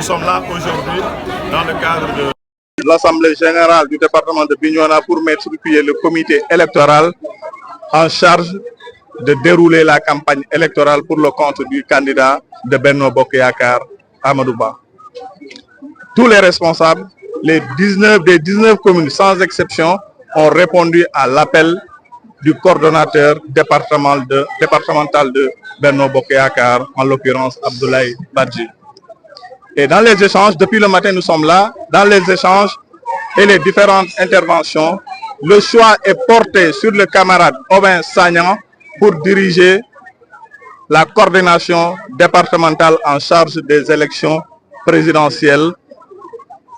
sommes là aujourd'hui dans le cadre de l'Assemblée générale du département de Bignona pour mettre sur pied le comité électoral en charge de dérouler la campagne électorale pour le compte du candidat de Benno Bokk Yakaar, Amadou Ba. Tous les responsables, des 19 communes sans exception, ont répondu à l'appel du coordonnateur départemental de Benno Bokk Yakaar, en l'occurrence Abdoulaye Badji. Et dans les échanges, depuis le matin nous sommes là, dans les échanges et les différentes interventions, le choix est porté sur le camarade Obin Sagnan pour diriger la coordination départementale en charge des élections présidentielles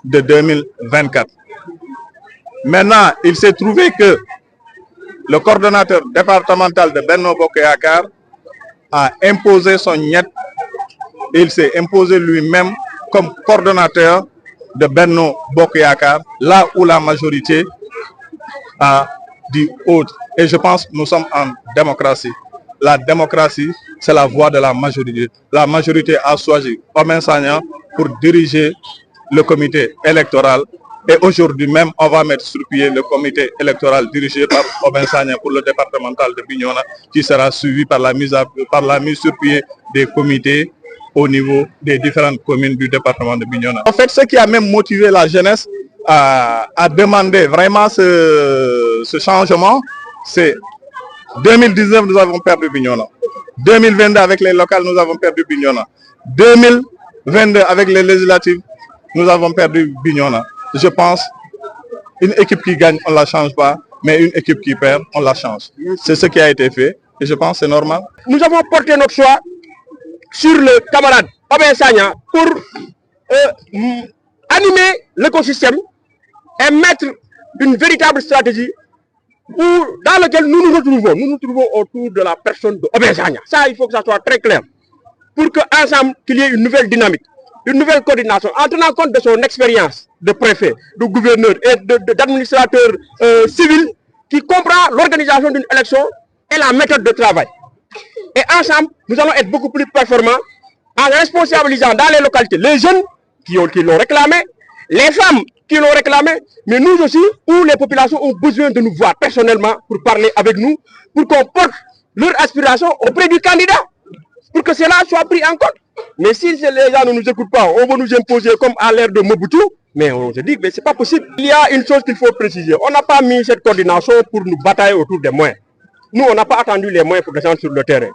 de 2024. Maintenant, il s'est trouvé que le coordonnateur départemental de Benno Bokk Yakaar a imposé son niet. Il s'est imposé lui-même comme coordonnateur de Benno Bokk Yakaar, là où la majorité a dit autre. Et je pense que nous sommes en démocratie. La démocratie, c'est la voix de la majorité. La majorité a choisi Obin Sagnan pour diriger le comité électoral. Et aujourd'hui même, on va mettre sur pied le comité électoral dirigé par Obin Sagnan pour le départemental de Bignona, qui sera suivi par la mise sur pied des comités au niveau des différentes communes du département de Bignona. En fait, ce qui a même motivé la jeunesse à demander vraiment ce changement, c'est 2019, nous avons perdu Bignona. 2022, avec les locales, nous avons perdu Bignona. 2022, avec les législatives, nous avons perdu Bignona. Je pense une équipe qui gagne, on ne la change pas, mais une équipe qui perd, on la change. C'est ce qui a été fait et je pense que c'est normal. Nous avons porté notre choix sur le camarade Obin Sagnan pour animer l'écosystème et mettre une véritable stratégie dans laquelle nous nous retrouvons. Nous nous trouvons autour de la personne de Obin Sagnan. Ça, il faut que ça soit très clair. Pour qu'ensemble, qu'il y ait une nouvelle dynamique, une nouvelle coordination, en tenant compte de son expérience de préfet, de gouverneur et d'administrateur civil qui comprend l'organisation d'une élection et la méthode de travail. Et ensemble, nous allons être beaucoup plus performants en responsabilisant dans les localités les jeunes qui l'ont réclamé, les femmes qui l'ont réclamé, mais nous aussi, où les populations ont besoin de nous voir personnellement pour parler avec nous, pour qu'on porte leurs aspirations auprès du candidat, pour que cela soit pris en compte. Mais si les gens ne nous écoutent pas, on va nous imposer comme à l'ère de Mobutu, mais on se dit que ce n'est pas possible. Il y a une chose qu'il faut préciser, on n'a pas mis cette coordination pour nous batailler autour des moyens. Nous, on n'a pas attendu les moyens pour descendre sur le terrain.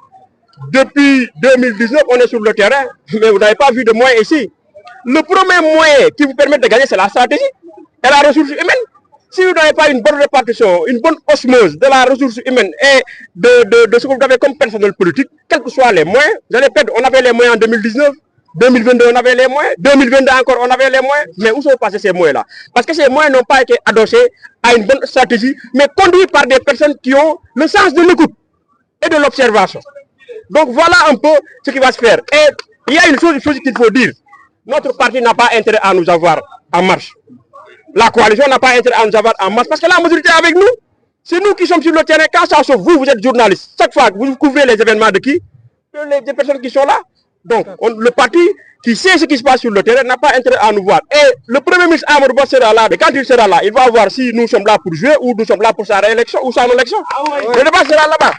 Depuis 2019, on est sur le terrain, mais vous n'avez pas vu de moyens ici. Le premier moyen qui vous permet de gagner, c'est la stratégie et la ressource humaine. Si vous n'avez pas une bonne répartition, une bonne osmose de la ressource humaine et de ce que vous avez comme personnel politique, quels que soient les moyens, vous allez perdre. On avait les moyens en 2019, 2022 on avait les moyens, 2022 encore on avait les moyens, mais où sont passés ces moyens-là? Parce que ces moyens n'ont pas été adossés à une bonne stratégie, mais conduits par des personnes qui ont le sens de l'écoute et de l'observation. Donc voilà un peu ce qui va se faire. Et il y a une chose qu'il faut dire. Notre parti n'a pas intérêt à nous avoir en marche. La coalition n'a pas intérêt à nous avoir en marche parce que la majorité est avec nous. C'est nous qui sommes sur le terrain. Quand ça sauve, vous êtes journaliste. Chaque fois que vous couvrez les événements de qui? Des personnes qui sont là. Donc le parti qui sait ce qui se passe sur le terrain n'a pas intérêt à nous voir. Et le Premier ministre Amadou Ba sera là. Et quand il sera là, il va voir si nous sommes là pour jouer ou nous sommes là pour sa réélection ou sa non-élection. Le débat sera là-bas.